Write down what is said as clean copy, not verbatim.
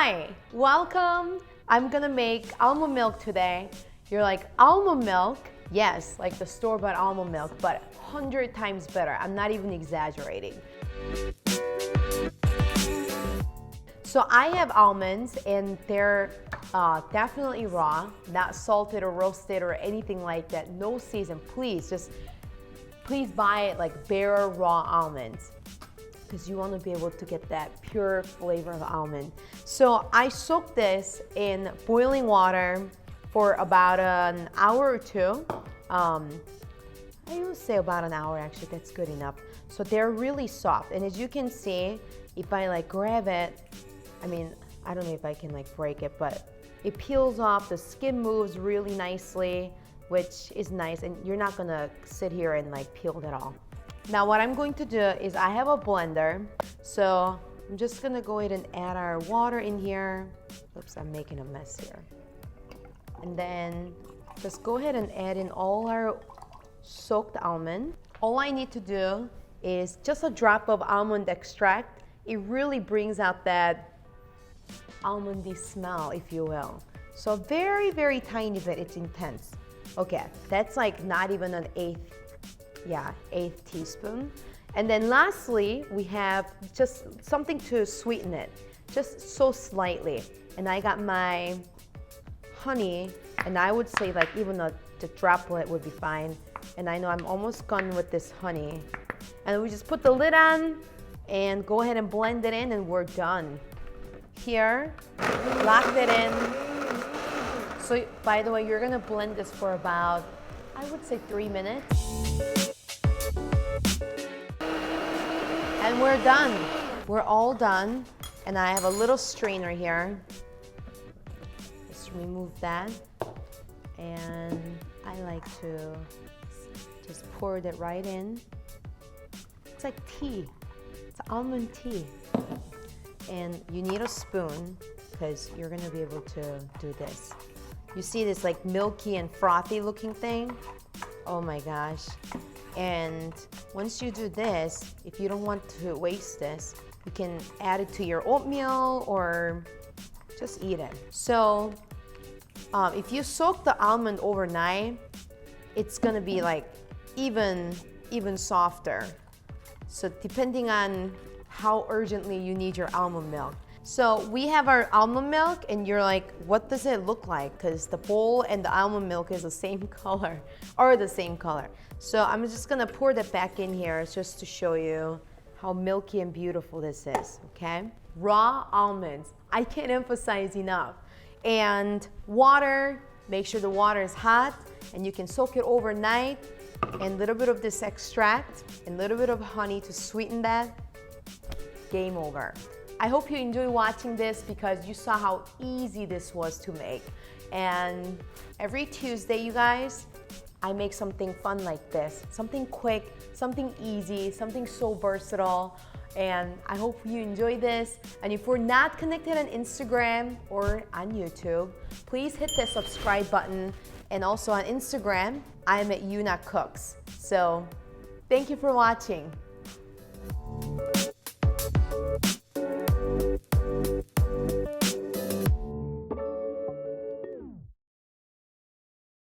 Hi, welcome. I'm gonna make almond milk today. You're like, almond milk? Yes, like the store-bought almond milk, but 100 times better. I'm not even exaggerating. So I have almonds and they're definitely raw, not salted or roasted or anything like that. No season, please buy it like bare raw almonds because you want to be able to get that pure flavor of almond. So I soaked this in boiling water for about an hour or two. I would say about an hour actually, that's good enough. So they're really soft, and as you can see, if I like grab it, I mean, I don't know if I can like break it, but it peels off, the skin moves really nicely, which is nice, and you're not gonna sit here and like peel it all. Now what I'm going to do is I have a blender, so I'm just gonna go ahead and add our water in here. Oops, I'm making a mess here. And then just go ahead and add in all our soaked almond. All I need to do is just a drop of almond extract. It really brings out that almondy smell, if you will. So very, very tiny bit, it's intense. Okay, that's like not even an eighth teaspoon. And then lastly, we have just something to sweeten it, just so slightly. And I got my honey, and I would say like even the droplet would be fine. And I know I'm almost done with this honey. And we just put the lid on and go ahead and blend it in, and we're done. Here, lock it in. So by the way, you're gonna blend this for about, I would say 3 minutes. And we're done. We're all done. And I have a little strainer here. Just remove that. And I like to just pour it right in. It's like tea. It's almond tea. And you need a spoon because you're gonna be able to do this. You see this like milky and frothy looking thing? Oh my gosh. And once you do this, if you don't want to waste this, you can add it to your oatmeal or just eat it. So if you soak the almond overnight, it's gonna be like even softer. So depending on how urgently you need your almond milk. So we have our almond milk, and you're like, what does it look like? Because the bowl and the almond milk is the same color, or the same color. So I'm just gonna pour that back in here just to show you how milky and beautiful this is, okay? Raw almonds, I can't emphasize enough. And water, make sure the water is hot, and you can soak it overnight, and a little bit of this extract, and a little bit of honey to sweeten that. Game over. I hope you enjoy watching this because you saw how easy this was to make. And every Tuesday, you guys, I make something fun like this. Something quick, something easy, something so versatile. And I hope you enjoy this. And if we're not connected on Instagram or on YouTube, please hit the subscribe button. And also on Instagram, I'm at Yuna Cooks. So thank you for watching.